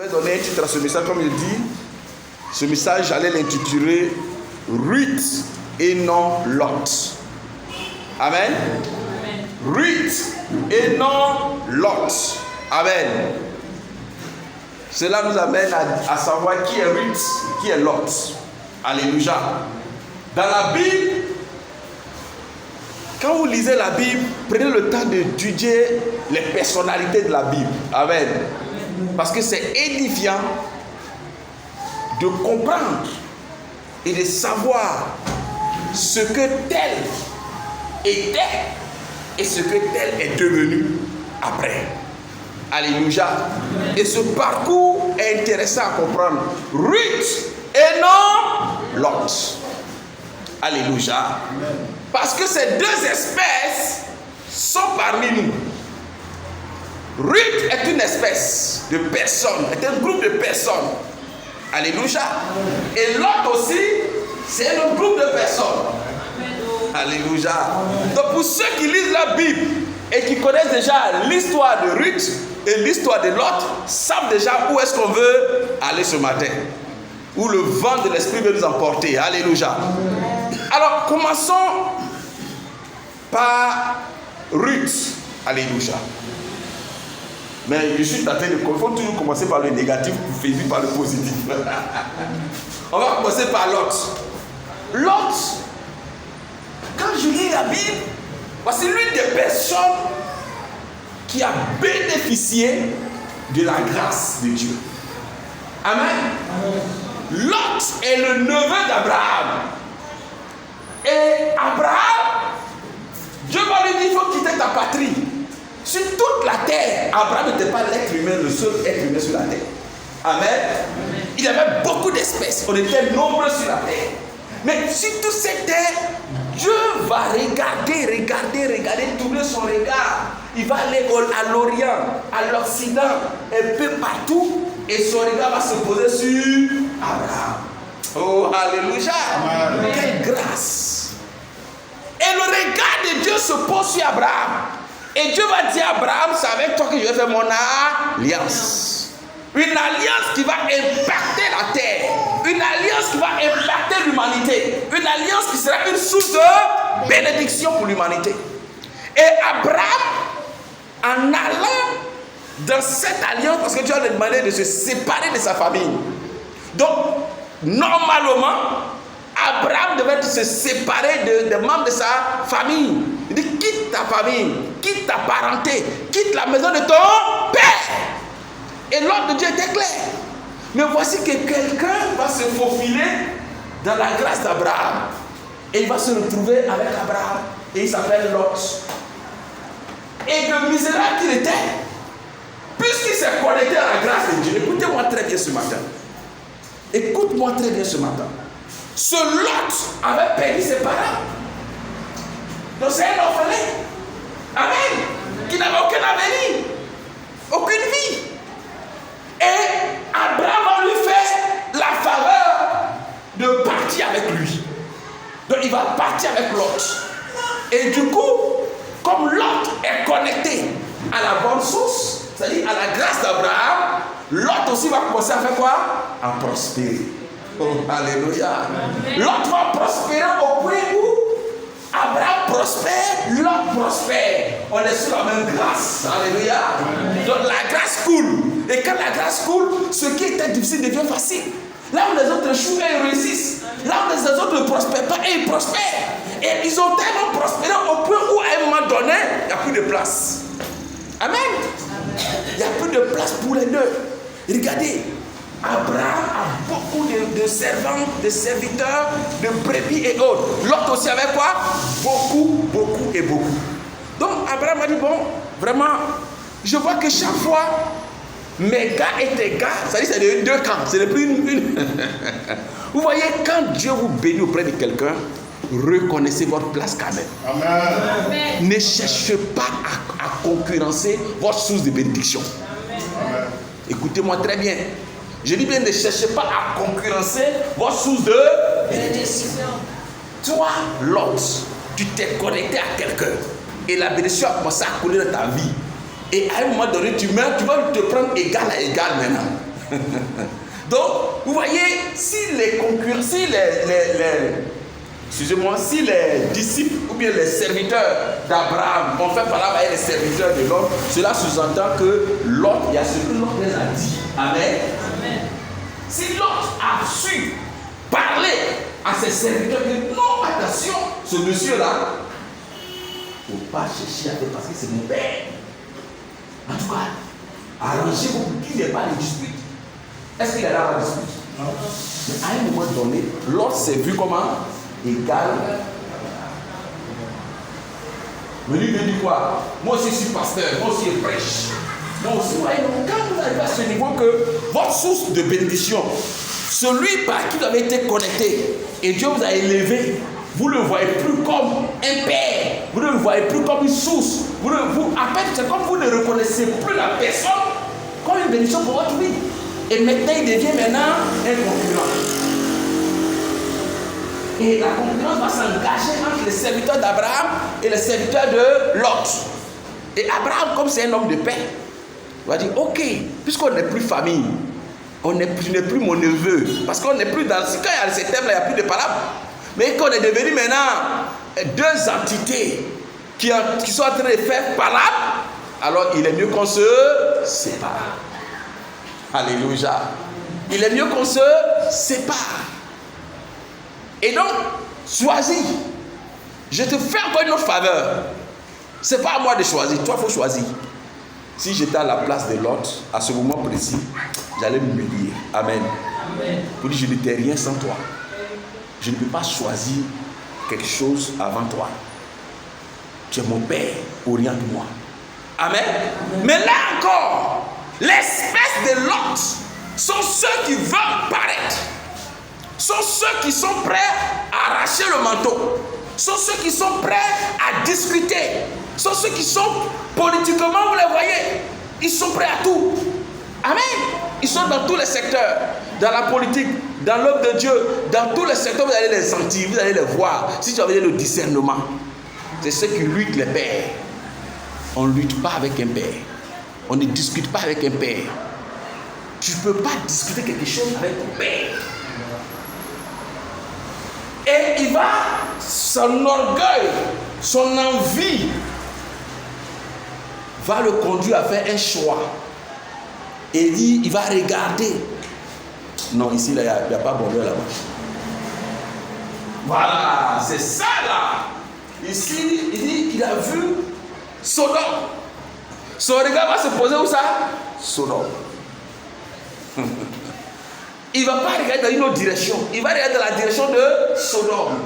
donner un titre à ce message, comme il dit. Ce message, j'allais l'intituler Ruth et non Lot. Amen. Ruth et non Lot. Amen. Cela nous amène à savoir qui est Ruth, qui est Lot. Alléluia. Dans la Bible, quand vous lisez la Bible, prenez le temps d'étudier les personnalités de la Bible. Amen. Parce que c'est édifiant de comprendre et de savoir ce que tel était et ce que tel est devenu après. Alléluia. Et ce parcours est intéressant à comprendre. Ruth et non Lot. Alléluia. Parce que ces deux espèces sont parmi nous. Ruth est une espèce de personnes, est un groupe de personnes. Alléluia. Et Lot aussi, c'est un groupe de personnes. Alléluia. Donc pour ceux qui lisent la Bible et qui connaissent déjà l'histoire de Ruth et l'histoire de Lot, savent déjà où est-ce qu'on veut aller ce matin. Où le vent de l'esprit veut nous emporter. Alléluia. Alors commençons par Ruth. Alléluia. Mais je suis tenté de... Il faut toujours commencer par le négatif pour finir par le positif. On va commencer par Lot. Lot, quand je lis la Bible, c'est l'une des personnes qui a bénéficié de la grâce de Dieu. Amen. Lot est le neveu d'Abraham. Et Abraham, Dieu va lui dire, il faut quitter ta patrie. Sur toute la terre, Abraham n'était pas l'être humain, le seul être humain sur la terre. Amen. Il y avait beaucoup d'espèces. On était nombreux sur la terre. Mais sur toute cette terre, Dieu va regarder, tourner son regard. Il va aller à l'Orient, à l'Occident, un peu partout. Et son regard va se poser sur Abraham. Oh, alléluia. Amen. Quelle grâce. Et le regard de Dieu se pose sur Abraham. Et Dieu va dire à Abraham, c'est avec toi que je vais faire mon alliance. Une alliance qui va impacter la terre. Une alliance qui va impacter l'humanité. Une alliance qui sera une source de bénédiction pour l'humanité. Et Abraham, en allant dans cette alliance, parce que Dieu a demandé de se séparer de sa famille. Donc, normalement, Abraham devait se séparer des membres de sa famille. Il dit, quitte ta famille, quitte ta parenté, quitte la maison de ton père. Et l'ordre de Dieu était clair. Mais voici que quelqu'un va se faufiler dans la grâce d'Abraham. Et il va se retrouver avec Abraham. Et il s'appelle Lot. Et le misérable qu'il était, puisqu'il s'est connecté à la grâce de Dieu, écoutez-moi très bien ce matin. Écoute-moi très bien ce matin. Ce Lot avait perdu ses parents. Donc c'est un orphelin. Amen. Qui n'avait aucun avenir. Aucune vie. Et Abraham va lui faire la faveur de partir avec lui. Donc il va partir avec Lot. Et du coup, comme Lot est connecté à la bonne source, c'est-à-dire à la grâce d'Abraham, Lot aussi va commencer à faire quoi? À prospérer. Oh, alléluia. Lot va prospérer au point où Abraham prospère, Lot prospère. On est sur la même grâce. Alléluia. Donc la grâce coule. Et quand la grâce coule, ce qui était difficile devient facile. Là où les autres échouent, ils réussissent. Là où les autres ne prospèrent pas, ils prospèrent. Et ils ont tellement prospéré au point où à un moment donné, il n'y a plus de place. Amen. Il n'y a plus de place pour les deux. Regardez, Abraham a beaucoup de servants, de serviteurs, de brebis et autres. L'autre aussi avait quoi? Beaucoup, beaucoup et beaucoup. Donc Abraham a dit, bon, vraiment, je vois que chaque fois, mes gars et tes gars, c'est-à-dire c'est deux camps, c'est plus une. Vous voyez, quand Dieu vous bénit auprès de quelqu'un, reconnaissez votre place quand même. Amen. Ne cherchez pas à concurrencer votre source de bénédiction. Amen. Écoutez-moi très bien. Je dis bien, ne cherchez pas à concurrencer votre source de bénédiction. Toi, Lot, tu t'es connecté à quelqu'un et la bénédiction a commencé à couler dans ta vie. Et à un moment donné, tu meurs, tu vas te prendre égal à égal maintenant. Donc, vous voyez, si les concurrents, si excusez-moi, si les disciples ou bien les serviteurs d'Abraham ont fait parler avec les serviteurs de Lot, cela sous-entend que Lot, il y a ce que Lot les a dit. Amen. Amen. Si Lot a su parler à ses serviteurs que non, attention, ce monsieur-là, il ne faut pas chercher à faire parce que c'est mon père. En tout cas, arrangez-vous pour qu'il n'y ait pas de dispute. Est-ce qu'il y a là de dispute? Non. Mais à un moment donné, Lot s'est vu comment égal. Mais lui me dit quoi? Moi aussi je suis pasteur, moi aussi je prêche. Moi aussi, quand vous arrivez à ce niveau que votre source de bénédiction, celui par qui vous avez été connecté et Dieu vous a élevé, vous ne le voyez plus comme un père, vous ne le voyez plus comme une source. C'est comme vous ne reconnaissez plus la personne comme une bénédiction pour votre vie. Et maintenant, il devient un concurrent. Et la concurrence va s'engager entre les serviteurs d'Abraham et les serviteurs de Lot. Et Abraham, comme c'est un homme de paix, va dire, ok, puisqu'on n'est plus famille, tu n'es plus mon neveu, parce qu'on n'est plus dans... Quand il y a ces thèmes-là, il n'y a plus de palabres. Mais qu'on est devenu maintenant deux entités qui sont en train de faire palabre, alors il est mieux qu'on se sépare. Alléluia. Il est mieux qu'on se sépare. Et donc, choisis. Je te fais encore une autre faveur. Ce n'est pas à moi de choisir. Toi, il faut choisir. Si j'étais à la place de l'autre, à ce moment précis, j'allais m'humilier. Amen. Amen. Pour dire, je n'étais rien sans toi. Je ne peux pas choisir quelque chose avant toi. Tu es mon Père, oriente-moi. Amen. Amen. Mais là encore, l'espèce de l'autre sont ceux qui veulent paraître. Sont ceux qui sont prêts à arracher le manteau. Sont ceux qui sont prêts à discuter. Sont ceux qui sont politiquement, vous les voyez, ils sont prêts à tout. Amen. Ils sont dans tous les secteurs. Dans la politique, dans l'œuvre de Dieu, dans tous les secteurs, vous allez les sentir, vous allez les voir. Si tu avais le discernement, c'est ceux qui luttent les pères. On ne lutte pas avec un père. On ne discute pas avec un père. Tu ne peux pas discuter quelque chose avec ton père. Et il va, son orgueil, son envie, va le conduire à faire un choix. Et il va regarder. Non, ici, il n'y a pas bonheur là-bas. Voilà, c'est ça là. Ici, il a vu Sodome. Son regard va se poser où ça? Sodome. Il ne va pas regarder dans une autre direction. Il va regarder dans la direction de Sodome.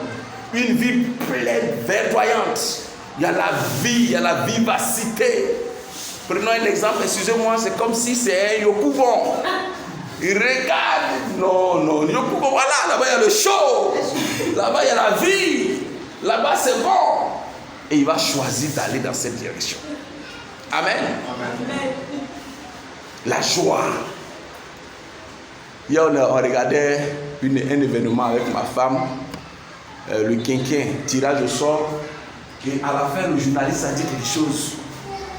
Une vie pleine, verdoyante. Il y a la vie, il y a la vivacité. Prenons un exemple, excusez-moi, c'est comme si c'est un Yokubon. Il regarde, non, Yokubon, voilà, là-bas il y a le show. Là-bas il y a la vie. Là-bas c'est bon. Et il va choisir d'aller dans cette direction. Amen. Amen. La joie. Hier, on regardait un événement avec ma femme, le quinquin, tirage au sort. Et à la fin, le journaliste a dit quelque chose.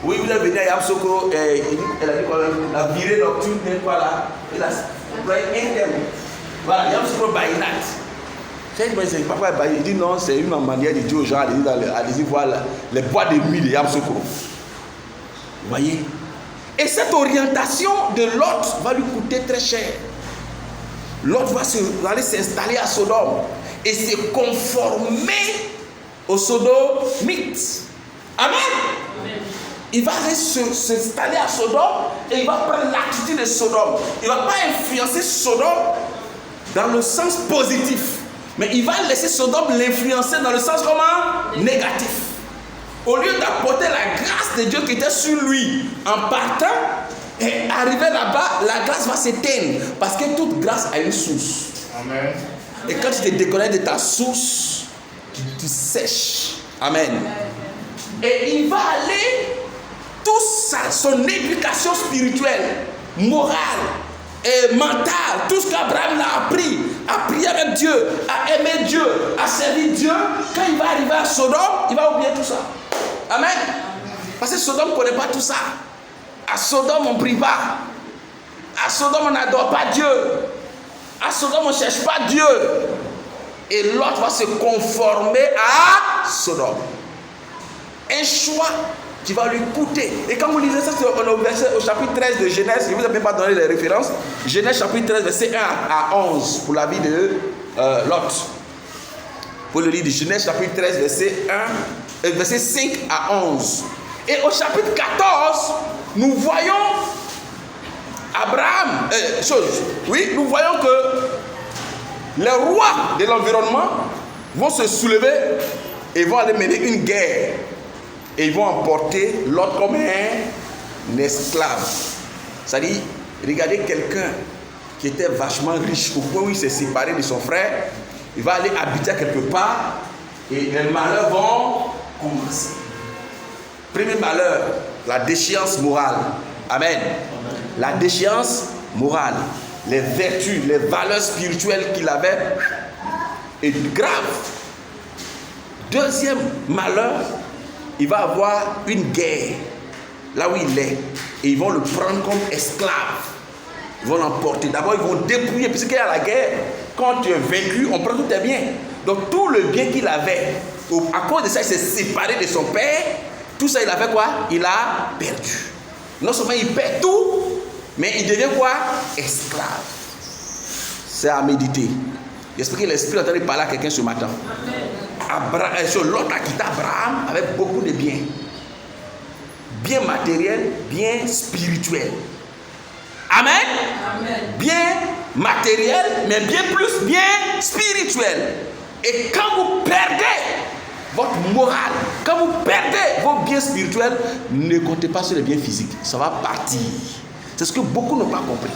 Oui, vous êtes venu à Yamsokro, elle a dit quoi, la virée nocturne, quoi là. Elle a dit, voilà, Yamsokro Baïnat. C'est pas quoi, il dit non, c'est une manière de dire aux gens, allez-y voir les bois de nuit de Yamsokro. Vous voyez? Et cette orientation de l'autre va lui coûter très cher. L'autre va aller s'installer à Sodome et se conformer aux sodomites. Amen. Amen. Il va aller s'installer à Sodome et il va prendre l'attitude de Sodome. Il ne va pas influencer Sodome dans le sens positif, mais il va laisser Sodome l'influencer dans le sens comment? Négatif. Au lieu d'apporter la grâce de Dieu qui était sur lui en partant, et arrivé là-bas, la grâce va s'éteindre. Parce que toute grâce a une source. Amen. Et quand tu te déconnectes de ta source, tu sèches. Amen. Et il va aller, toute son éducation spirituelle, morale et mentale, tout ce qu'Abraham a appris, à prier avec Dieu, à aimer Dieu, à servir Dieu, quand il va arriver à Sodome, il va oublier tout ça. Amen. Parce que Sodome ne connaît pas tout ça. À Sodome, on ne prie pas. À Sodome, on n'adore pas Dieu. À Sodome, on ne cherche pas Dieu. Et l'autre va se conformer à Sodome. Un choix qui va lui coûter. Et quand vous lisez ça, c'est au chapitre 13 de Genèse, je ne vous ai même pas donné les références. Genèse chapitre 13, verset 1 à 11, pour la vie de Lot. Pour le livre de Genèse chapitre 13, verset 5 à 11. Et au chapitre 14, nous voyons Abraham, nous voyons que les rois de l'environnement vont se soulever et vont aller mener une guerre. Et ils vont emporter l'autre comme un esclave. C'est-à-dire, regardez quelqu'un qui était vachement riche au point où il s'est séparé de son frère. Il va aller habiter quelque part et les malheurs vont commencer. Premier malheur, la déchéance morale. Amen. La déchéance morale. Les vertus, les valeurs spirituelles qu'il avait est grave. Deuxième malheur, il va avoir une guerre là où il est et ils vont le prendre comme esclave. Ils vont l'emporter. D'abord, ils vont dépouiller, puisqu'il y a la guerre. Quand tu es vaincu, on prend tous tes biens. Donc, tout le bien qu'il avait, à cause de ça, il s'est séparé de son père. Tout ça, il a fait quoi? Il a perdu. Non seulement il perd tout, mais il devient quoi? Esclave. C'est à méditer. J'espère que l'Esprit est en train de parler à quelqu'un ce matin. Lot a quitté Abraham avec beaucoup de biens. Bien matériel, bien spirituel. Amen. Amen. Bien matériel, mais bien plus bien spirituel. Et quand vous perdez votre morale, quand vous perdez vos biens spirituels, ne comptez pas sur les biens physiques. Ça va partir. C'est ce que beaucoup n'ont pas compris.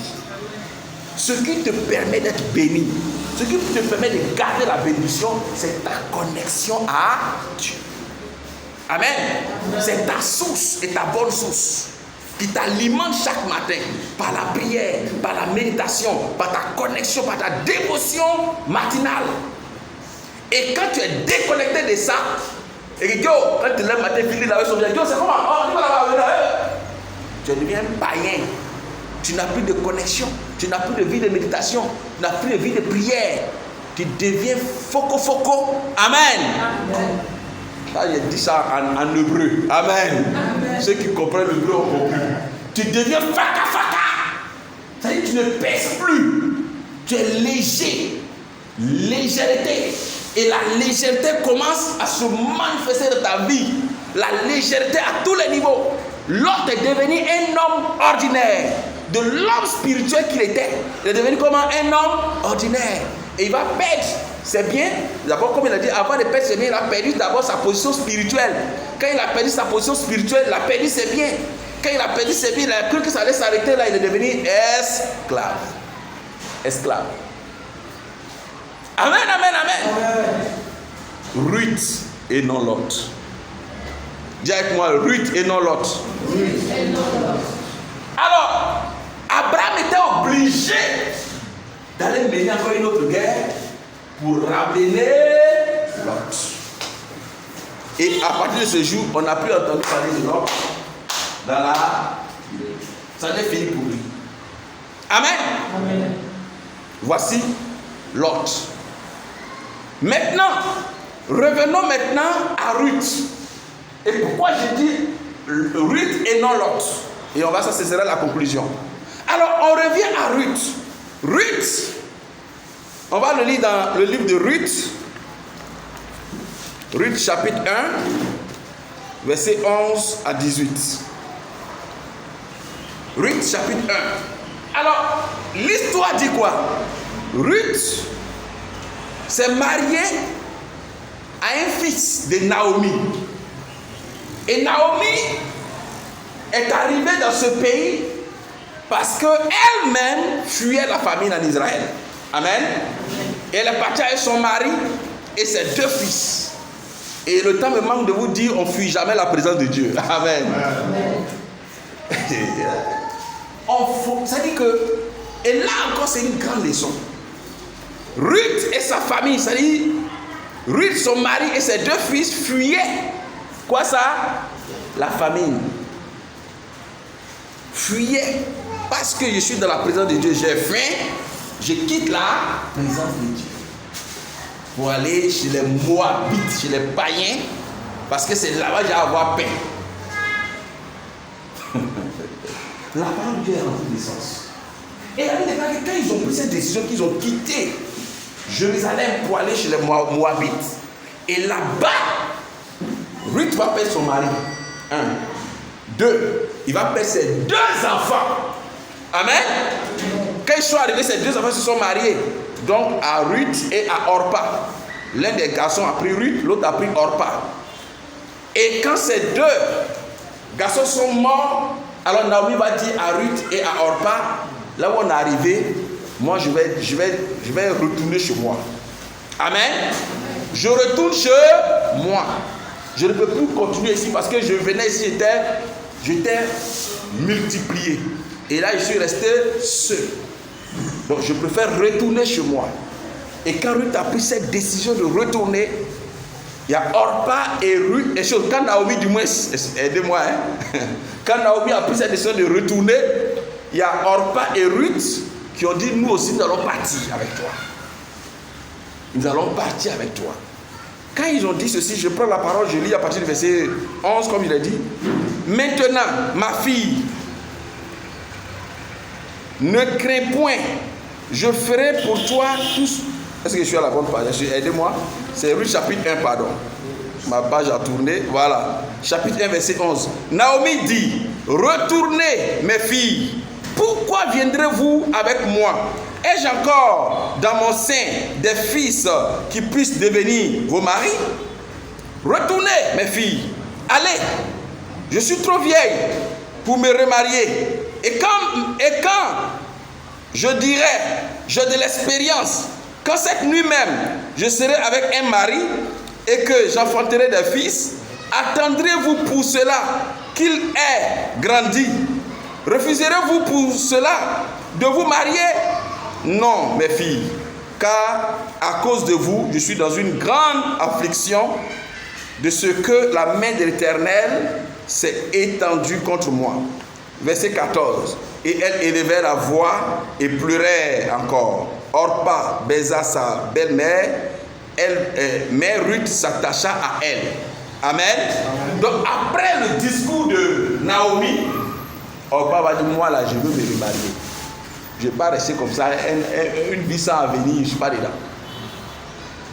Ce qui te permet d'être béni, ce qui te permet de garder la bénédiction, c'est ta connexion à Dieu. Amen. C'est ta source et ta bonne source qui t'alimente chaque matin par la prière, par la méditation, par ta connexion, par ta dévotion matinale. Et quand tu es déconnecté de ça, et Dieu, quand tu lèves le matin, tu la son Dieu, c'est comment? Tu deviens païen. Tu n'as plus de connexion, tu n'as plus de vie de méditation, tu n'as plus de vie de prière. Tu deviens foco. Amen. Amen. Ça, j'ai dit ça en hébreu. Amen. Amen. Ceux qui comprennent l'hébreu ont compris. Tu deviens faka. C'est-à-dire que tu ne pèses plus. Tu es léger. Légèreté. Et la légèreté commence à se manifester dans ta vie. La légèreté à tous les niveaux. L'autre est devenu un homme ordinaire. De l'homme spirituel qu'il était, il est devenu comme un homme ordinaire. Et il va perdre ses biens. D'abord, comme il a dit, avant de perdre ses biens, il a perdu d'abord sa position spirituelle. Quand il a perdu sa position spirituelle, il a perdu ses biens. Quand il a perdu ses biens, il a cru que ça allait s'arrêter là, il est devenu esclave. Amen. Ruth et non Lot. Dis avec moi, Ruth et non Lot. Alors, Abraham était obligé d'aller mener encore une autre guerre pour ramener Lot. Et à partir de ce jour, on n'a plus entendu parler de Lot dans la Bible. Ça n'est fini pour lui. Amen. Voici Lot. Maintenant, revenons maintenant à Ruth. Et pourquoi j'ai dit Ruth et non Lot? Et ça sera la conclusion. Alors, on revient à Ruth. Ruth, on va le lire dans le livre de Ruth. Ruth chapitre 1, verset 11 à 18. Ruth chapitre 1. Alors, l'histoire dit quoi? Ruth s'est mariée à un fils de Naomi. Et Naomi est arrivée dans ce pays parce qu'elle-même fuyait la famine en Israël. Amen. Et elle est partie avec son mari et ses 2 fils. Et le temps me manque de vous dire, on ne fuit jamais la présence de Dieu. Amen. Ça dit que, et là encore c'est une grande leçon. Ruth et sa famille, ça dit, Ruth, son mari et ses 2 fils fuyaient. Quoi ça? La famine. Fuyaient parce que je suis dans la présence de Dieu, j'ai faim, je quitte la présence de Dieu pour aller chez les Moabites, chez les païens, parce que c'est là-bas que j'ai avoir paix. La parole de Dieu est en tous les sens. Et la Bible déclare que quand ils ont pris cette décision, qu'ils ont quitté Jérusalem pour aller chez les Moabites, et là-bas, Ruth va perdre son mari. 1. 2. Il va perdre ses 2 enfants. Amen. Quand ils sont arrivés, ces 2 enfants se sont mariés. Donc à Ruth et à Orpa. L'un des garçons a pris Ruth, l'autre a pris Orpa. Et quand ces 2 garçons sont morts, alors Naomi va dire à Ruth et à Orpa, là où on est arrivé, moi je vais retourner chez moi. Amen. Je retourne chez moi. Je ne peux plus continuer ici parce que je venais ici, j'étais multiplié. Et là, je suis resté seul. Donc, je préfère retourner chez moi. Et quand Ruth a pris cette décision de retourner, il y a Orpa et Ruth. Et quand Naomi, du moins, aidez-moi, hein? Quand Naomi a pris cette décision de retourner, il y a Orpa et Ruth qui ont dit, nous aussi, nous allons partir avec toi. Nous allons partir avec toi. Quand ils ont dit ceci, je prends la parole, je lis à partir du verset 11, comme il a dit. Maintenant, ma fille, ne crains point, je ferai pour toi tous. Est-ce que je suis à la bonne page? Aidez-moi. C'est Ruth chapitre 1, pardon. Ma page a tourné. Voilà. Chapitre 1, verset 11. Naomi dit, retournez, mes filles. Pourquoi viendrez-vous avec moi? Ai-je encore dans mon sein des fils qui puissent devenir vos maris? Retournez, mes filles. Allez, je suis trop vieille pour me remarier. Et quand je dirai, j'ai de l'expérience, quand cette nuit même, je serai avec un mari et que j'enfanterai des fils, attendrez-vous pour cela qu'il ait grandi? Refuserez-vous pour cela de vous marier? Non, mes filles, car à cause de vous, je suis dans une grande affliction de ce que la main de l'Éternel s'est étendue contre moi. Verset 14. Et elle élevait la voix et pleurait encore. Orpa baisa sa belle-mère, mais Ruth s'attacha à elle. Amen. Amen. Donc après le discours de Naomi, Orpa va dire, moi là, je veux me remarier. Je ne vais pas rester comme ça, une vie sans avenir, je ne suis pas dedans.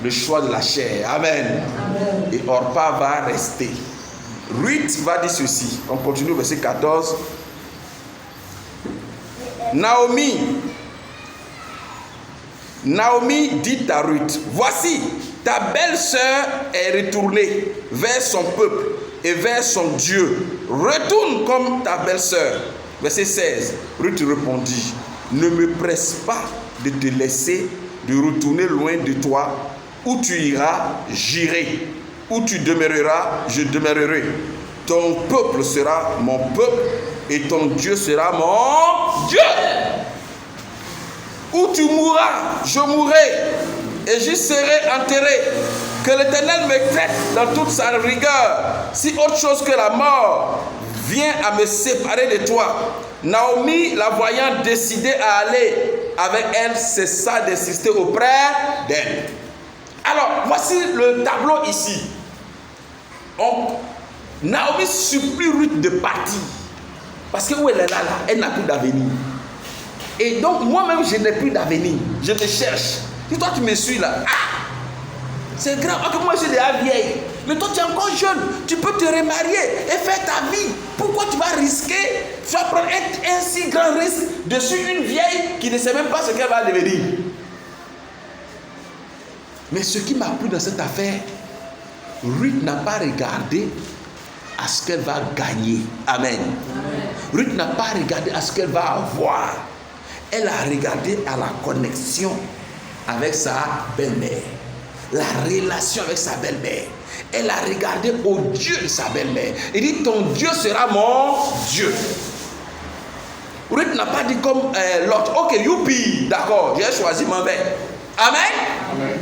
Le choix de la chair. Amen. Amen. Et Orpa va rester. Ruth va dire ceci. On continue au verset 14. Naomi dit à Ruth, voici, ta belle-sœur est retournée vers son peuple et vers son Dieu. Retourne comme ta belle-sœur. Verset 16. Ruth répondit, ne me presse pas de te laisser, de retourner loin de toi. Où tu iras, j'irai. Où tu demeureras, je demeurerai. Ton peuple sera mon peuple et ton Dieu sera mon Dieu. Où tu mourras, je mourrai et j'y serai enterré. Que l'Éternel me traite dans toute sa rigueur. Si autre chose que la mort vient à me séparer de toi. Naomi, la voyant décidée à aller avec elle, cessa d'insister auprès d'elle. Alors, voici le tableau ici. Naomi supplie Ruth de partir. Parce que où elle est là, elle n'a plus d'avenir. Et donc, moi-même, je n'ai plus d'avenir. Je te cherche. Si toi, tu me suis là, c'est grave. Ok, moi, je suis déjà vieille. Mais toi, tu es encore jeune. Tu peux te remarier et faire ta vie. Pourquoi tu vas risquer? Tu vas prendre un si grand risque dessus une vieille qui ne sait même pas ce qu'elle va devenir. Mais ce qui m'a plu dans cette affaire, Ruth n'a pas regardé à ce qu'elle va gagner. Amen. Amen. Ruth n'a pas regardé à ce qu'elle va avoir. Elle a regardé à la connexion avec sa belle-mère. La relation avec sa belle-mère. Elle a regardé au Dieu de sa belle-mère. Il dit, ton Dieu sera mon Dieu. Ruth n'a pas dit comme l'autre, ok, youpi, d'accord, j'ai choisi mon père. Amen. Amen.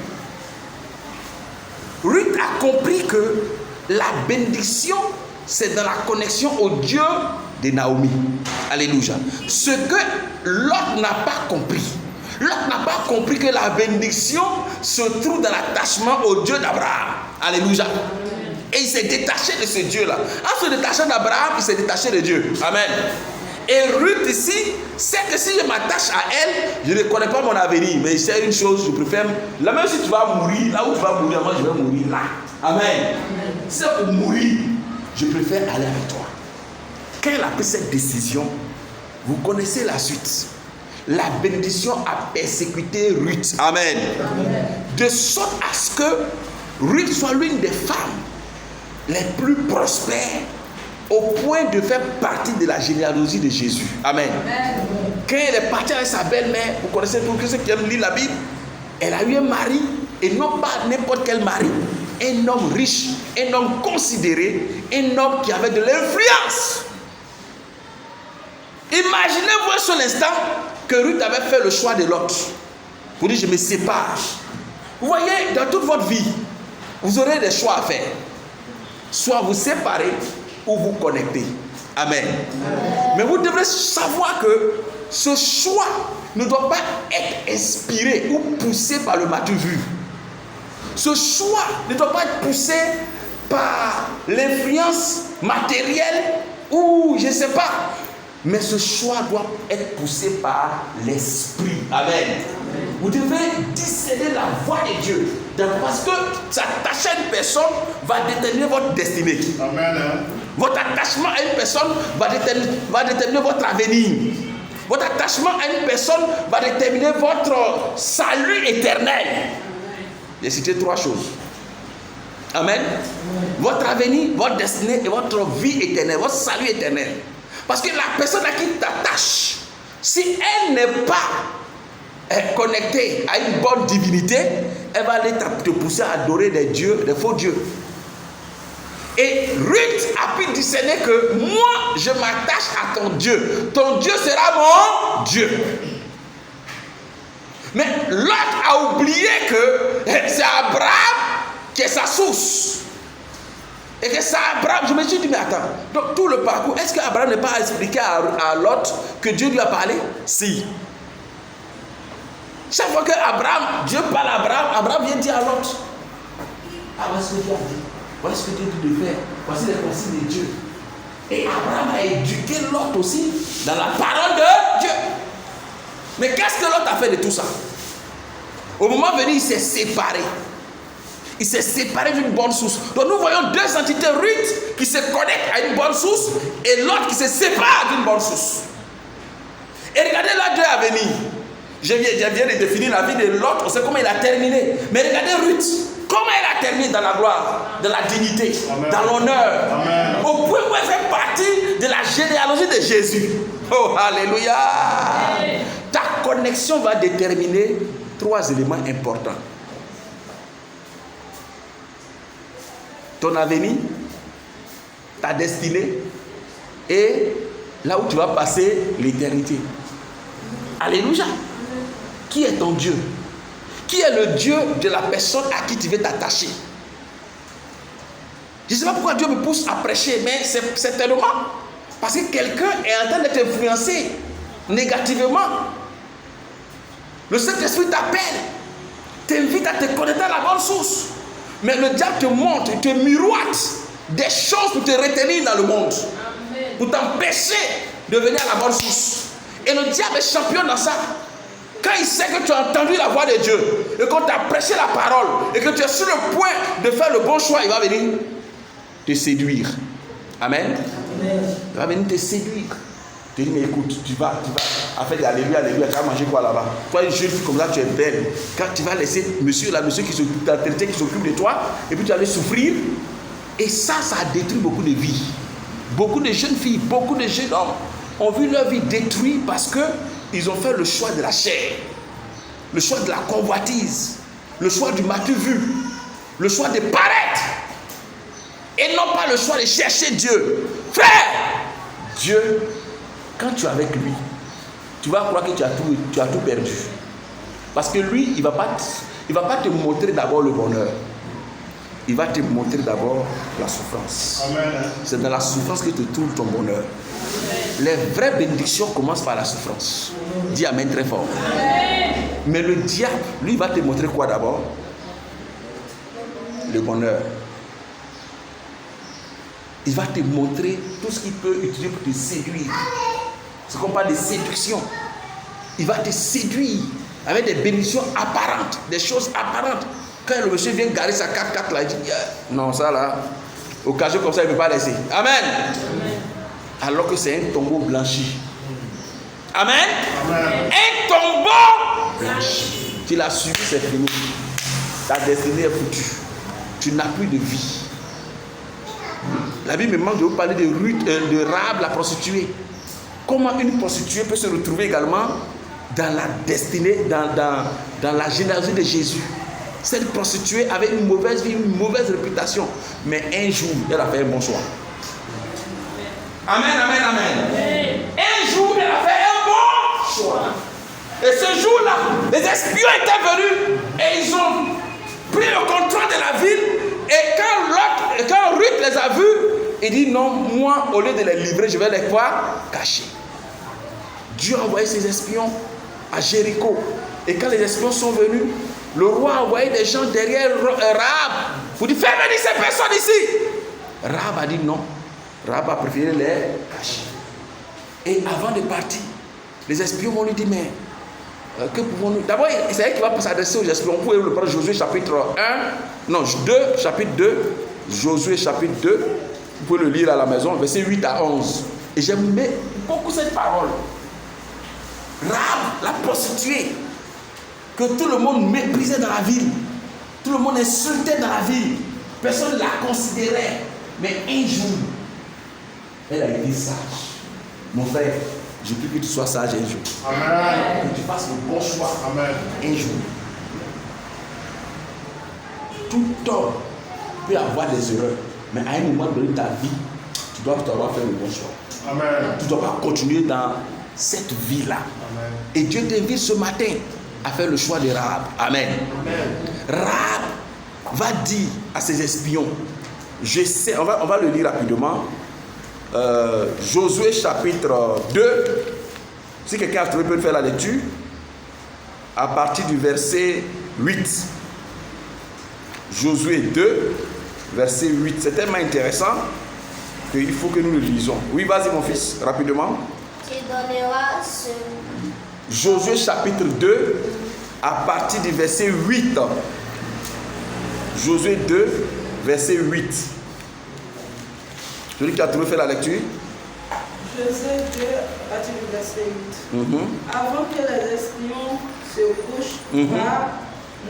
Ruth a compris que la bénédiction, c'est dans la connexion au Dieu de Naomi. Alléluia. Ce que Lot n'a pas compris. Lot n'a pas compris que la bénédiction se trouve dans l'attachement au Dieu d'Abraham. Alléluia. Et il s'est détaché de ce Dieu-là. En se détachant d'Abraham, il s'est détaché de Dieu. Amen. Et Ruth ici, c'est que si je m'attache à elle, je ne connais pas mon avenir. Mais c'est une chose, je préfère. Là même si tu vas mourir, là où tu vas mourir, moi je vais mourir là. Amen. Si c'est pour mourir, je préfère aller avec toi. Quand elle a pris cette décision, vous connaissez la suite. La bénédiction a persécuté Ruth. Amen. Amen. De sorte à ce que Ruth soit l'une des femmes les plus prospères au point de faire partie de la généalogie de Jésus. Amen. Amen. Quand elle est partie avec sa belle-mère, vous connaissez pour ceux qui aiment lire la Bible, elle a eu un mari, et non pas n'importe quel mari, un homme riche, un homme considéré, un homme qui avait de l'influence. Imaginez-vous un seul instant que Ruth avait fait le choix de l'autre. Vous dites, je me sépare. Vous voyez, dans toute votre vie, vous aurez des choix à faire. Soit vous séparez, ou vous connecter. Amen. Mais vous devrez savoir que ce choix ne doit pas être inspiré ou poussé par le matu vu. Ce choix ne doit pas être poussé par l'influence matérielle ou je ne sais pas. Mais ce choix doit être poussé par l'esprit. Amen. Vous devez discerner la voix de Dieu. Parce que s'attacher à une personne va déterminer votre destinée. Amen. Votre attachement à une personne va déterminer votre avenir. Votre attachement à une personne va déterminer votre salut éternel. J'ai cité 3 choses. Amen. Votre avenir, votre destinée et votre vie éternelle, votre salut éternel. Parce que la personne à qui tu t'attaches, si elle n'est pas connectée à une bonne divinité, elle va aller te pousser à adorer des dieux, des faux dieux. Et Ruth a pu discerner que moi, je m'attache à ton Dieu. Ton Dieu sera mon Dieu. Mais l'autre a oublié que c'est Abraham qui est sa source. Et que c'est Abraham. Je me suis dit, mais attends, donc tout le parcours, est-ce qu'Abraham n'est pas expliqué à Lot que Dieu lui a parlé? Si. Chaque fois que Dieu parle à Abraham, Abraham vient dire à Lot, ah, voici ce que Dieu a dit. Voici ce que Dieu dit de faire. Voici les principes de Dieu. Et Abraham a éduqué Lot aussi dans la parole de Dieu. Mais qu'est-ce que Lot a fait de tout ça? Au moment venu, il s'est séparé. Il s'est séparé d'une bonne source. Donc nous voyons 2 entités, Ruth qui se connectent à une bonne source et l'autre qui se sépare d'une bonne source. Et regardez là 2 à venir. Je viens de définir la vie de l'autre, on sait comment il a terminé. Mais regardez Ruth, comment elle a terminé dans la gloire, dans la dignité, Amen. Dans l'honneur. Amen. Au point où elle fait partie de la généalogie de Jésus. Oh, alléluia. Amen. Ta connexion va déterminer 3 éléments importants. Ton avenir, ta destinée et là où tu vas passer l'éternité. Alléluia. Qui est ton Dieu? Qui est le Dieu de la personne à qui tu veux t'attacher? Je ne sais pas pourquoi Dieu me pousse à prêcher, mais c'est tellement parce que quelqu'un est en train d'être influencé négativement. Le Saint-Esprit t'appelle, t'invite à te connecter à la bonne source. Mais le diable te montre, te miroite des choses pour te retenir dans le monde. Amen. Pour t'empêcher de venir à la bonne source. Et le diable est champion dans ça. Quand il sait que tu as entendu la voix de Dieu, et qu'on t'a prêché la parole, et que tu es sur le point de faire le bon choix, il va venir te séduire. Amen. Amen. Il va venir te séduire. Tu dis, mais écoute, tu vas, à faire des alléluia, alléluia, tu vas manger quoi là-bas? Toi, une jeune fille comme ça, tu es belle. Quand tu vas laisser monsieur qui s'occupe de toi, et puis tu vas aller souffrir. Et ça a détruit beaucoup de vies. Beaucoup de jeunes filles, beaucoup de jeunes hommes ont vu leur vie détruite parce qu'ils ont fait le choix de la chair, le choix de la convoitise, le choix du matu vu, le choix de paraître, et non pas le choix de chercher Dieu. Frère, Dieu, quand tu es avec lui, tu vas croire que tu as tout perdu. Parce que lui, il va pas te montrer d'abord le bonheur. il va te montrer d'abord la souffrance. C'est dans la souffrance que te trouve ton bonheur. Les vraies bénédictions commencent par la souffrance. Dis amen très fort. Mais le diable, lui, va te montrer quoi d'abord? Le bonheur. Il va te montrer tout ce qu'il peut utiliser pour te séduire. C'est qu'on parle de séduction. Il va te séduire avec des bénédictions apparentes, des choses apparentes. Quand le monsieur vient garer sa 4x4 là, il dit non, ça là, occasion comme ça, il ne peut pas laisser. Amen. Alors que c'est un tombeau blanchi. Amen. Un tombeau blanchi. Tu l'as suivi, c'est fini. Ta destinée est foutue. Tu n'as plus de vie. La Bible me demande de vous parler de Rahab, la prostituée. Comment une prostituée peut se retrouver également dans la destinée, dans la généalogie de Jésus. Cette prostituée avait une mauvaise vie, une mauvaise réputation. Mais un jour, elle a fait un bon choix. Amen, amen, amen. Un jour, elle a fait un bon choix. Et ce jour-là, les espions étaient venus et ils ont pris le contrôle de la ville. Et quand Ruth les a vus, il dit non, moi, au lieu de les livrer, je vais les cacher. Dieu a envoyé ses espions à Jéricho. Et quand les espions sont venus, le roi a envoyé des gens derrière Rahab pour dire fais venir ces personnes ici. Rahab a dit non. Rahab a préféré les cacher. Et avant de partir, les espions vont lui dire mais que pouvons-nous. D'abord, c'est elle qui va s'adresser aux espions. Vous pouvez le prendre Josué chapitre 1, non 2, chapitre 2, Josué chapitre 2. Vous pouvez le lire à la maison, versets 8 à 11. Et j'aime beaucoup cette parole. Rahab, la prostituée, que tout le monde méprisait dans la ville, tout le monde insultait dans la ville, personne ne la considérait. Mais un jour, elle a été sage. Mon frère, je prie que tu sois sage un jour. Amen. Que tu fasses le bon choix. Amen. Un jour. Tout homme peut avoir des erreurs, mais à un moment donné de ta vie, tu dois avoir fait le bon choix. Amen. Tu ne dois pas continuer dans cette vie-là. Amen. Et Dieu t'invite ce matin à faire le choix de Rahab. Amen. Amen. Rahab va dire à ses espions, je sais, on va le lire rapidement. Josué chapitre 2. Si quelqu'un a trouvé, peut faire la lecture. À partir du verset 8. Josué 2, verset 8. C'est tellement intéressant qu'il faut que nous le lisons. Oui, vas-y mon fils, rapidement. Tu donneras ce... Josué chapitre 2, à partir du verset 8. Josué 2, verset 8. Celui qui a trouvé, fait la lecture. Josué 2, à partir du verset 8. Avant que les espions se couchent, Rahab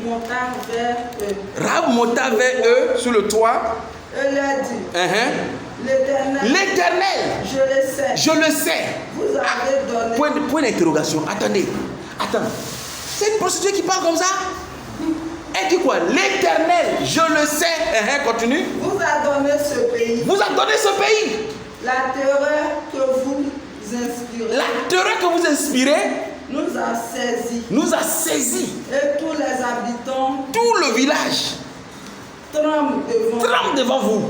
monta vers eux. Rahab monta vers eux sur le toit. Et leur dit, L'Éternel, je le sais. Je le sais. Vous avez donné... Point d'interrogation. Attendez. Attends. C'est une prostituée qui parle comme ça. Elle dit quoi? L'Éternel, je le sais. Continue. Vous a donné ce pays. Vous a donné ce pays. La terreur que vous inspirez. La terreur que vous inspirez nous a saisis. Nous a saisis. Et tous les habitants. Tout le village. Tremble devant vous.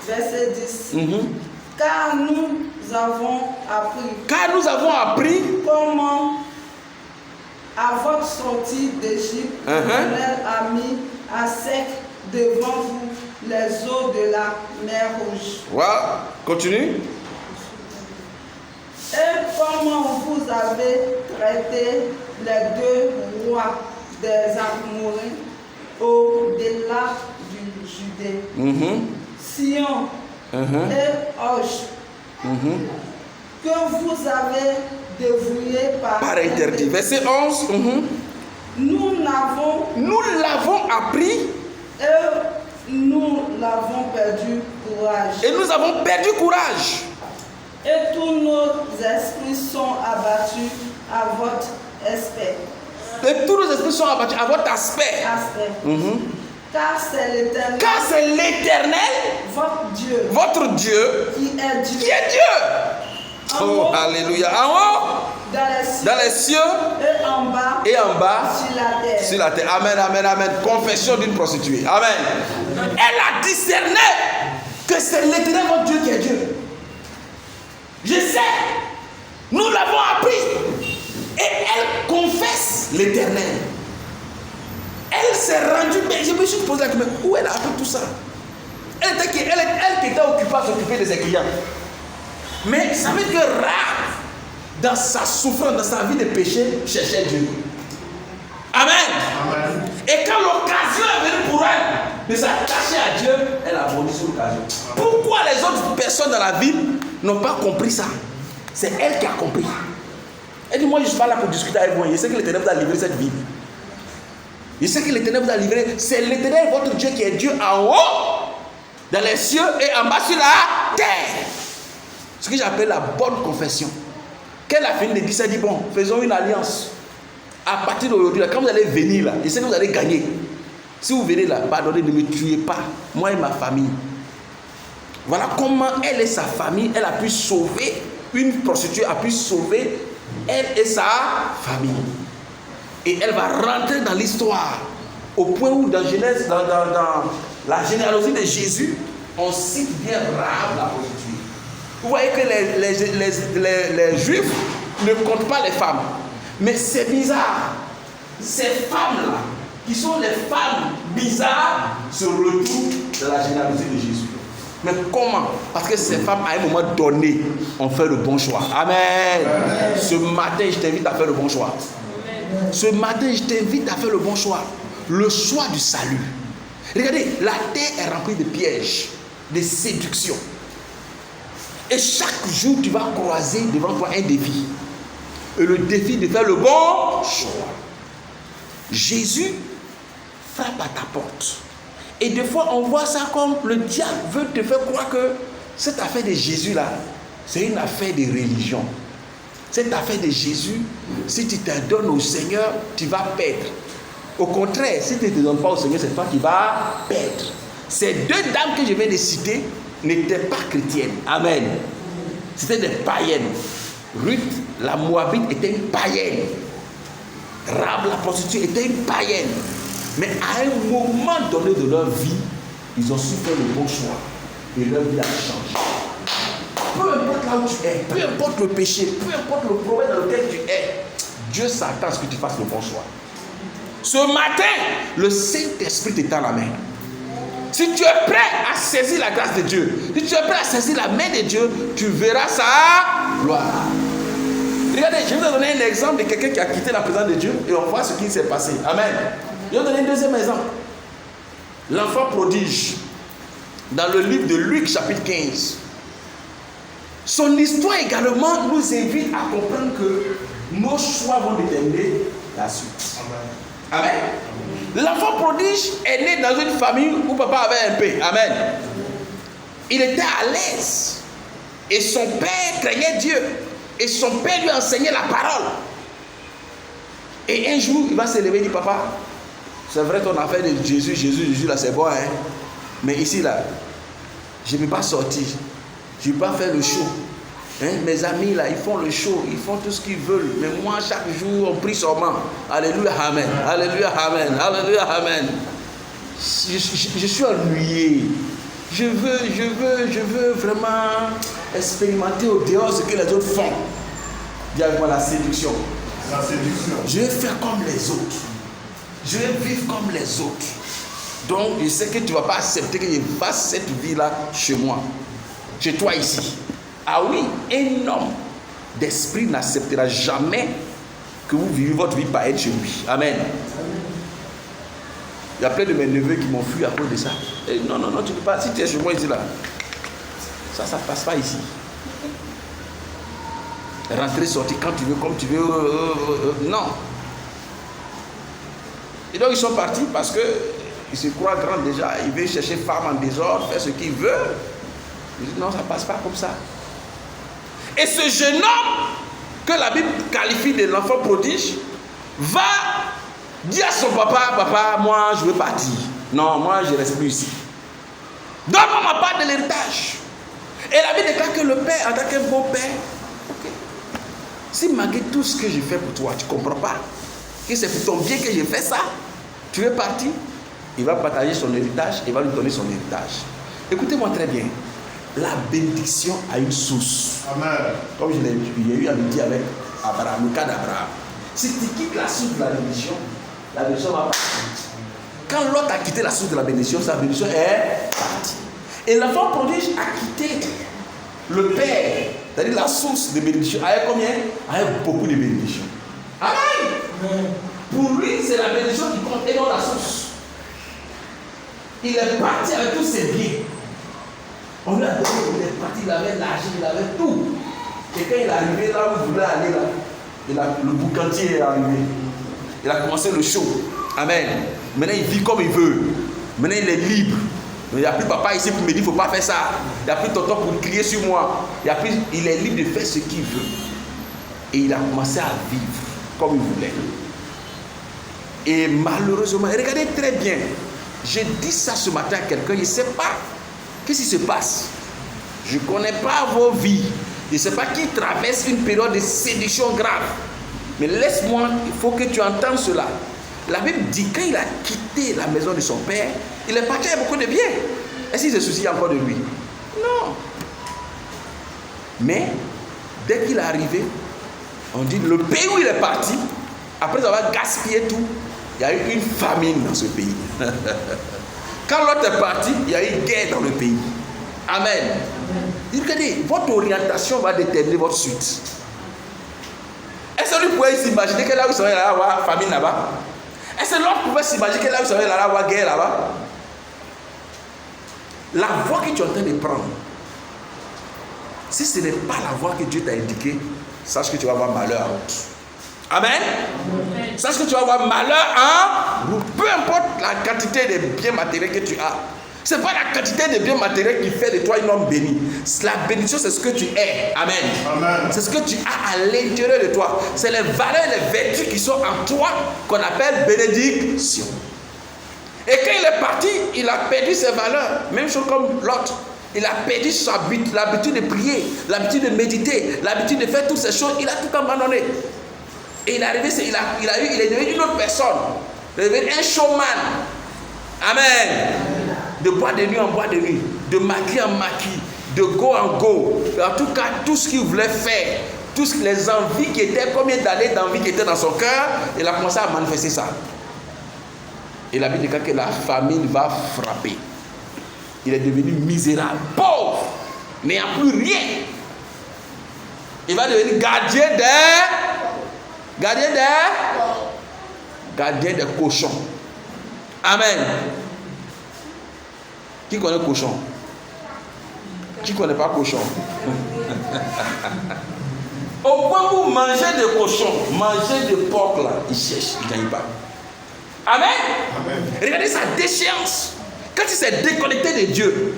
Verset 10. Car nous avons appris. Comment à votre sortie d'Égypte, l'Éternel a mis à sec devant vous les eaux de la mer Rouge. Voilà, continue. Et comment vous avez traité les deux rois des Amoréens au-delà du Judée, Sion et Og, que vous avez dévoué par interdit. Verset 11. Nous l'avons appris. Et nous l'avons perdu courage. Et nous avons perdu courage. Et tous nos esprits sont abattus à votre aspect. Et tous nos esprits sont abattus à votre aspect. Car c'est l'Éternel, votre Dieu, qui est Dieu. Oh, alléluia. En haut, dans les cieux et en bas sur la terre. Amen, amen, amen. Confession d'une prostituée. Amen. Elle a discerné que c'est l'Éternel votre Dieu qui est Dieu. Je sais, nous l'avons appris. Et elle confesse l'Éternel. Elle s'est rendue, mais je me suis posé la question, où elle a appris tout ça? Elle qui était occupée à s'occuper de ses clients. Mais ça veut dire que Rahab, dans sa souffrance, dans sa vie de péché, cherchait Dieu. Amen. Amen. Et quand l'occasion est venue pour elle de s'attacher à Dieu, elle a aboli sur l'occasion. Pourquoi les autres personnes dans la ville n'ont pas compris ça? C'est elle qui a compris. Elle dit, moi je ne suis pas là pour discuter avec vous. Je sais que l'Éternel vous a livré cette vie. Je sais que l'Éternel vous a livré. C'est l'Éternel votre Dieu qui est Dieu en haut, dans les cieux et en bas sur la terre. Ce que j'appelle la bonne confession. Qu'elle a fini de dire, elle dit, bon, faisons une alliance. À partir d'aujourd'hui, quand vous allez venir là, je sais que vous allez gagner. Si vous venez là, pardonnez, ne me tuez pas, moi et ma famille. Voilà comment elle et sa famille, elle a pu sauver, une prostituée a pu sauver elle et sa famille. Et elle va rentrer dans l'histoire, au point où dans Genèse, dans la généalogie de Jésus, on cite bien Rahab la prostituée. Vous voyez que les Juifs ne comptent pas les femmes. Mais c'est bizarre. Ces femmes-là, qui sont les femmes bizarres, se retrouvent dans la généalogie de Jésus. Mais comment? Parce que ces femmes, à un moment donné, ont fait le bon choix. Amen. Amen. Ce matin, je t'invite à faire le bon choix. Amen. Ce matin, je t'invite à faire le bon choix. Le choix du salut. Regardez, la terre est remplie de pièges, de séductions. Et chaque jour, tu vas croiser devant toi un défi. Et le défi de faire le bon choix. Jésus frappe à ta porte. Et des fois, on voit ça comme le diable veut te faire croire que cette affaire de Jésus-là, c'est une affaire de religion. Cette affaire de Jésus, si tu te donnes au Seigneur, tu vas perdre. Au contraire, si tu ne te donnes pas au Seigneur, c'est toi qui vas perdre. Ces deux dames que je viens de citer n'étaient pas chrétiennes. Amen. C'était des païennes. Ruth, la Moabite, était une païenne. Rahab, la prostituée, était une païenne. Mais à un moment donné de leur vie, ils ont su faire le bon choix. Et leur vie a changé. Peu importe là où tu es, peu importe le péché, peu importe le problème dans lequel tu es, Dieu s'attend à ce que tu fasses le bon choix. Ce matin, le Saint-Esprit t'étend la main. Si tu es prêt à saisir la grâce de Dieu, si tu es prêt à saisir la main de Dieu, tu verras sa gloire. Regardez, je vais vous donner un exemple de quelqu'un qui a quitté la présence de Dieu et on voit ce qui s'est passé. Amen. Je vais vous donner un deuxième exemple. L'enfant prodige, dans le livre de Luc, chapitre 15. Son histoire également nous invite à comprendre que nos choix vont déterminer la suite. Amen. Amen. L'enfant prodige est né dans une famille où papa avait un peu. Amen. Il était à l'aise. Et son père craignait Dieu. Et son père lui enseignait la parole. Et un jour, il va se lever et dire, papa, c'est vrai ton affaire de Jésus là, c'est bon, hein. Mais ici là, je ne peux pas sortir. Je ne peux pas faire le show. Hein? Mes amis là, ils font le show, ils font tout ce qu'ils veulent. Mais moi, chaque jour, on prie seulement. Alléluia, amen. Alléluia, amen. Alléluia, amen. Je suis ennuyé. Je veux vraiment expérimenter au dehors ce que les autres font. Dis avec moi la séduction. La séduction. Je vais faire comme les autres. Je vais vivre comme les autres. Donc, je sais que tu ne vas pas accepter que je fasse cette vie-là chez moi. Chez toi ici. Ah oui, un homme d'esprit n'acceptera jamais que vous vivez votre vie païenne chez lui. Amen. Il y a plein de mes neveux qui m'ont fui à cause de ça. Et non, tu ne peux pas. Si tu es chez moi ici, là, ça ne passe pas ici. Rentrer, sortir quand tu veux, comme tu veux. Non. Et donc, ils sont partis parce qu'ils se croient grands déjà. Ils veulent chercher femme en désordre, faire ce qu'ils veulent. Ils disent non, ça ne passe pas comme ça. Et ce jeune homme, que la Bible qualifie de l'enfant prodige, va dire à son papa, papa, moi je veux partir. Non, moi je ne reste plus ici. Donne-moi ma part de l'héritage. Et la Bible déclare que le père, en tant qu'un bon père, okay, Si malgré tout ce que j'ai fait pour toi, tu ne comprends pas que c'est pour ton bien que j'ai fait ça, tu es parti, il va partager son héritage, il va lui donner son héritage. Écoutez-moi très bien. La bénédiction a une source. Amen. Comme j'ai eu à le dire avec Abraham, le cas d'Abraham. Si tu quittes la source de la bénédiction va partir. Quand l'autre a quitté la source de la bénédiction, sa bénédiction est partie. Et l'enfant prodige a quitté le Père, c'est-à-dire la source de bénédiction, avec combien? Avec beaucoup de bénédictions. Amen. Pour lui, c'est la bénédiction qui compte et non la source. Il est parti avec tous ses biens. On lui a donné, il est parti, il avait l'argent, il avait tout. Et quand il est arrivé là où il voulait aller, le boucantier est arrivé. Il a commencé le show. Amen. Maintenant, il vit comme il veut. Maintenant, il est libre. Il n'y a plus papa ici pour me dire, il ne faut pas faire ça. Il n'y a plus tonton pour crier sur moi. Il est libre de faire ce qu'il veut. Et il a commencé à vivre comme il voulait. Et malheureusement, regardez très bien. J'ai dit ça ce matin à quelqu'un, il ne sait pas. Qu'est-ce qui se passe? Je ne connais pas vos vies. Je ne sais pas qui traverse une période de séduction grave. Mais laisse-moi, il faut que tu entendes cela. La Bible dit quand il a quitté la maison de son père, il est parti avec beaucoup de biens. Est-ce qu'il se soucie encore de lui? Non. Mais dès qu'il est arrivé, on dit le pays où il est parti, après avoir gaspillé tout, il y a eu une famine dans ce pays. Quand l'autre est parti, il y a eu une guerre dans le pays. Amen. Regardez, votre orientation va déterminer votre suite. Est-ce que lui pouvait s'imaginer que là où il serait, il allait avoir famine là-bas? Est-ce que l'autre pouvait s'imaginer que là où il serait, il allait avoir guerre là-bas? La voie que tu es en train de prendre, si ce n'est pas la voie que Dieu t'a indiquée, sache que tu vas avoir malheur en route. Amen. Sache que tu vas avoir malheur en route. Peu importe la quantité de biens matériels que tu as. Ce n'est pas la quantité de biens matériels qui fait de toi un homme béni. La bénédiction, c'est ce que tu es. Amen. Amen. C'est ce que tu as à l'intérieur de toi. C'est les valeurs et les vertus qui sont en toi qu'on appelle bénédiction. Et quand il est parti, il a perdu ses valeurs. Même chose comme l'autre. Il a perdu l'habitude de prier, l'habitude de méditer, l'habitude de faire toutes ces choses. Il a tout abandonné. Et il est arrivé, il est devenu une autre personne. Il est devenu un showman. Amen. De bois de nuit en bois de nuit, de maquis en maquis, de go en go. En tout cas, tout ce qu'il voulait faire, toutes les envies qui étaient, combien d'années d'envie qui étaient dans son cœur, il a commencé à manifester ça. Et la Bible dit que la famine va frapper. Il est devenu misérable, pauvre, n'ayant plus rien. Il va devenir gardien des cochons. Amen. Qui connaît cochon? Qui ne connaît pas cochon? Au point où manger des cochons, manger des porcs là, il cherche, il ne gagne pas. Amen. Amen. Regardez sa déchéance. Quand il s'est déconnecté de Dieu,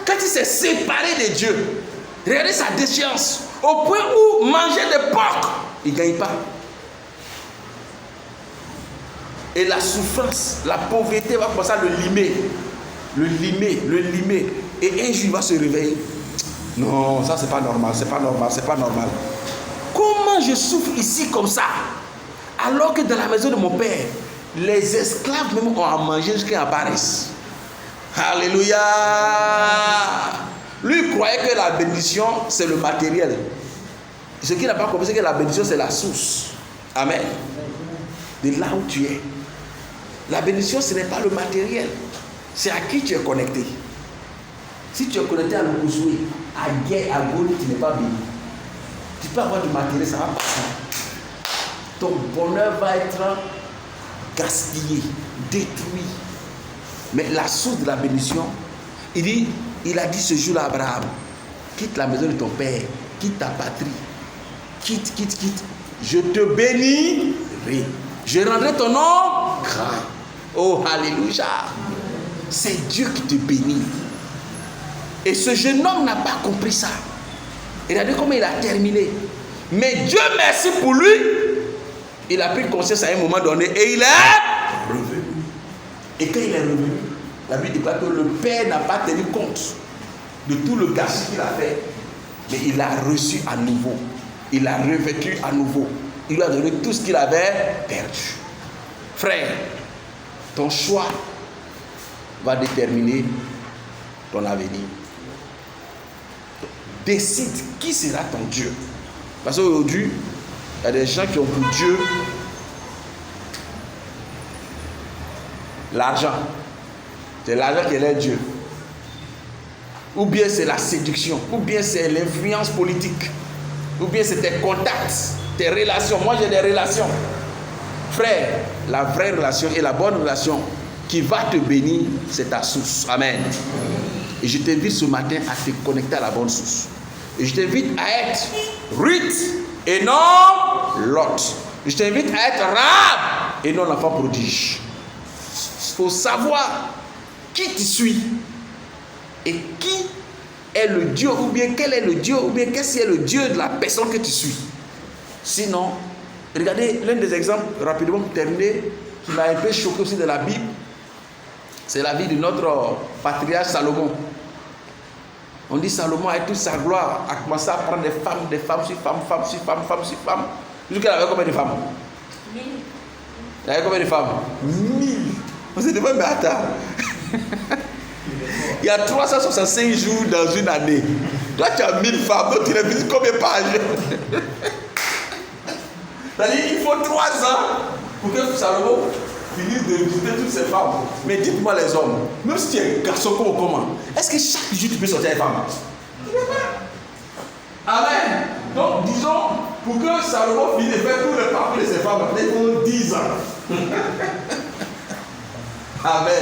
quand il s'est séparé de Dieu, regardez sa déchéance. Au point où manger des porcs, il ne gagne pas. Et la souffrance, la pauvreté va commencer à le limer. Le limer. Et un jour, il va se réveiller. Non, ça, c'est pas normal, c'est pas normal. Comment je souffre ici comme ça? Alors que dans la maison de mon père, les esclaves même ont à manger jusqu'à apparaissent. Alléluia. Lui, il croyait que la bénédiction, c'est le matériel. Ce qu'il n'a pas compris, c'est que la bénédiction, c'est la source. Amen. De là où tu es. La bénédiction, ce n'est pas le matériel. C'est à qui tu es connecté. Si tu es connecté à l'Okuzoué, à Gué, à Gaulle, tu n'es pas béni. Tu peux avoir du matériel, ça va passer. Ton bonheur va être gaspillé, détruit. Mais la source de la bénédiction, il a dit ce jour-là à Abraham, quitte la maison de ton père, quitte ta patrie, quitte. Je te bénirai. Je rendrai ton nom grand. Oh, alléluia. C'est Dieu qui te bénit. Et ce jeune homme n'a pas compris ça. Regardez comment il a terminé. Mais Dieu merci pour lui. Il a pris conscience à un moment donné et il est revenu. Et quand il est revenu, la Bible déclare que le père n'a pas tenu compte de tout le gâchis qu'il a fait. Mais il a reçu à nouveau. il l'a revêtu à nouveau. Il lui a donné tout ce qu'il avait perdu. Frère, ton choix va déterminer ton avenir. Décide qui sera ton Dieu. Parce qu'aujourd'hui, il y a des gens qui ont pour Dieu l'argent. C'est l'argent qui est leur Dieu. Ou bien c'est la séduction, ou bien c'est l'influence politique, ou bien c'est tes contacts, tes relations. Moi j'ai des relations. Frère, la vraie relation et la bonne relation qui va te bénir, c'est ta source. Amen. Et je t'invite ce matin à te connecter à la bonne source. Et je t'invite à être Ruth et non Lot. Je t'invite à être Rahab et non l'enfant prodige. Il faut savoir qui tu suis et qui est le Dieu, ou bien quel est le Dieu, ou bien qu'est-ce qui est le Dieu de la personne que tu suis. Sinon, regardez l'un des exemples, rapidement pour terminer, qui m'a un peu choqué aussi de la Bible, c'est la vie de notre patriarche Salomon. On dit Salomon avec toute sa gloire a commencé à prendre des femmes sur femmes. Jusqu'à il avait combien de femmes? 1000. Il avait combien de femmes? 1000. On s'est dit, mais attends. Il y a 365 jours dans une année. Toi, tu as 1000 femmes. Donc, tu les visites combien par jour? C'est-à-dire qu'il faut 3 ans pour que Salomon finisse de visiter toutes ces femmes. Mais dites-moi les hommes, même si tu es un garçon comme comment, est-ce que chaque jour tu peux sortir avec une femme? Amen. Donc, disons, pour que Salomon finisse de faire tout le parcours de ces femmes, il faut 10 ans. Amen.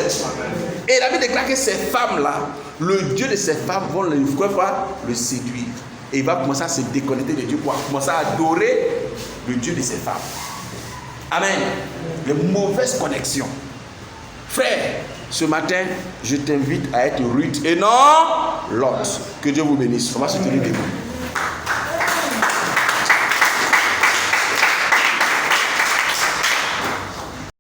Et la Bible déclare que ces femmes-là, le Dieu de ces femmes vont le séduire. Et il va commencer à se déconnecter de Dieu pour commencer à adorer le Dieu de ces femmes. Amen. Les mauvaises connexions. Frère, ce matin, je t'invite à être Ruth et non Lot. Que Dieu vous bénisse. On va se tenir debout.